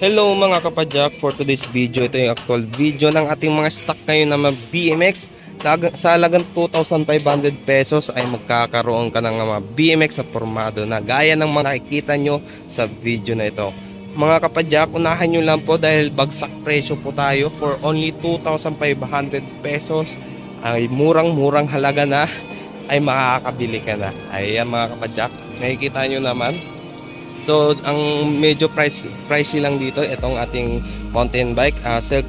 Hello mga kapadyak, for today's video, ito yung actual video ng ating mga stock ngayon na mga BMX. Sa halagang 2,500 pesos ay magkakaroon ka ng mga BMX na formado na gaya ng mga nakikita nyo sa video na ito. Mga kapadyak, unahan nyo lang po dahil bagsak presyo po tayo. For only 2,500 pesos ay murang-murang halaga na ay makakabili ka na. Ayan mga kapadyak, nakikita nyo naman. So ang medyo pricey lang dito itong ating mountain bike,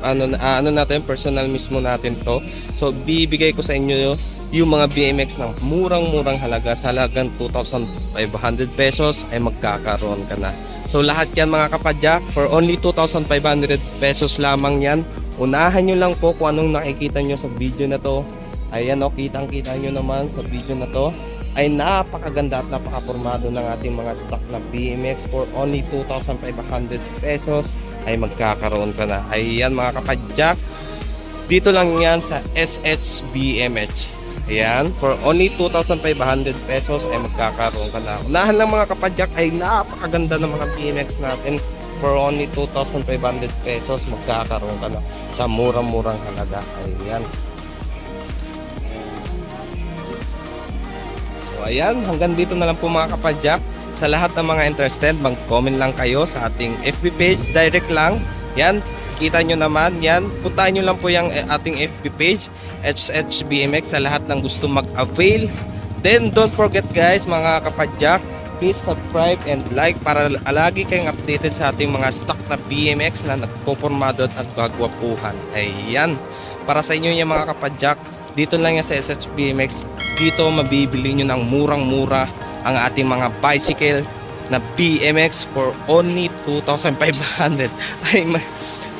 ano natin, personal mismo natin to. So bibigay ko sa inyo yung mga BMX ng murang-murang halaga. Sa halagang 2,500 pesos ay magkakaroon ka na. So lahat yan mga kapadyak, for only 2,500 pesos lamang yan. Unahan nyo lang po kung anong nakikita nyo sa video na to. Ayan o, kitang-kita nyo naman sa video na to ay napakaganda at napakapormado ng ating mga stock na BMX. For only 2,500 pesos ay magkakaroon ka na. Ayan mga kapadyak, dito lang yan sa SHBMH. Ayan, for only 2,500 pesos ay magkakaroon ka na. Unahan lang mga kapadyak, ay napakaganda ng mga BMX natin. For only 2,500 pesos magkakaroon ka na sa murang-murang halaga. Ayan. Ayan, hanggang dito na lang po mga kapadyak. Sa lahat ng mga interested, mag-comment lang kayo sa ating FB page, direct lang. Yan, kita nyo naman, yan. Puntahan nyo lang po yung ating FB page, SHBMX, sa lahat ng gusto mag-avail. Then, don't forget guys, mga kapadyak, please subscribe and like para lagi kayong updated sa ating mga stock na BMX na nagpopormado at gagwapuhan. Ayan, para sa inyo yung mga kapadyak, dito lang yan sa SHBMX. Dito mabibili nyo ng murang-mura ang ating mga bicycle na BMX for only 2,500. Ay,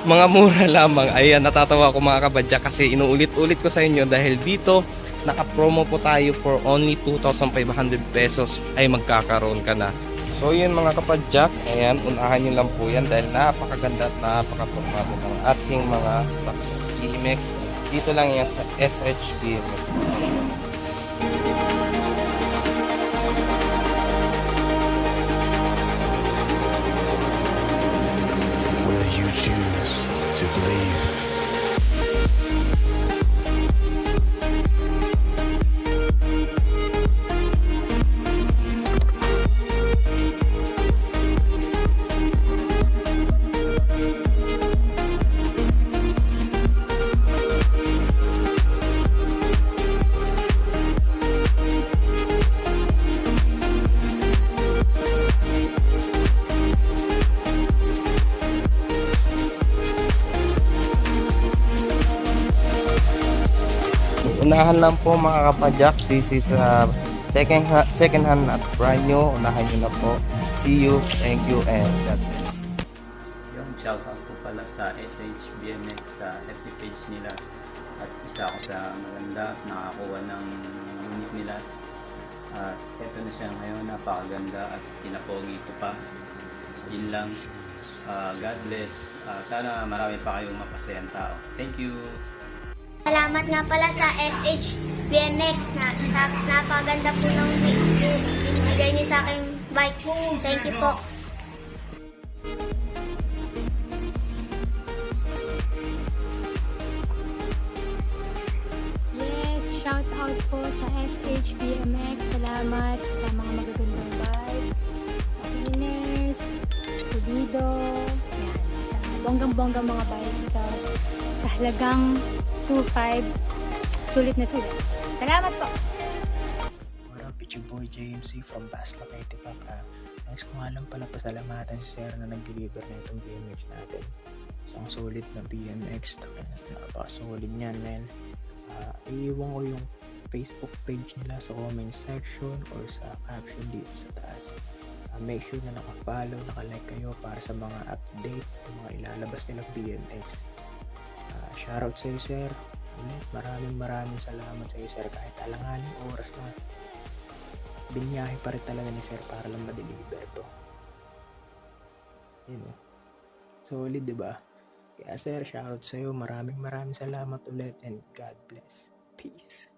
mga mura lamang. Ayan, natatawa ko mga kabadyak kasi inuulit-ulit ko sa inyo dahil dito naka-promo po tayo for only 2,500 pesos ay magkakaroon ka na. So yun mga kapadyak, ayan, unahan nyo lang po yan dahil napakaganda at napaka-formado ng ating mga stocks BMX. Dito lang yan sa SHBMX. Will you choose to believe? Unahan lang po mga kapadyak, this is second hand at brand new. Unahan nyo na po. See you, thank you, and God bless. Yung shoutout po pala sa SHBMX sa FB page nila. At isa ako sa maganda at nakakuha ng unit nila. At eto na siya ngayon, napakaganda at pinapogi ko pa. Yun lang. God bless. Sana marami pa kayong mapasayang tao. Thank you. Salamat nga pala sa SHBMX na napaganda po ng bigay niyo sa aking bike. Thank you po. Yes, shout out po sa SHBMX. Salamat sa mga magagandang bike, cleaners, pulido, yan, sa bonggang-bonggang mga bicycles sa halagang 2,500. Sulit na sulit. Salamat po! What up, it's your boy JMC from Basla, Itipak. Next ko nga lang pala pasalamatan si Sir na nag-deliver na itong BMX natin. So, ang solid na BMX. Napaka-solid niyan, man. Iiwan ko yung Facebook page nila sa comment section or sa caption dito sa taas. Make sure na naka-follow, naka-like kayo para sa mga update, mga ilalabas nilang BMX. Shoutout sa iyo, Sir. Maraming salamat sa iyo, Sir. Kahit alanganing oras na binyahe pa rin talaga ni Sir para lang ma-deliver to. Yun o. Solid, diba? Kaya Sir, shoutout sa iyo. Maraming salamat ulit and God bless. Peace.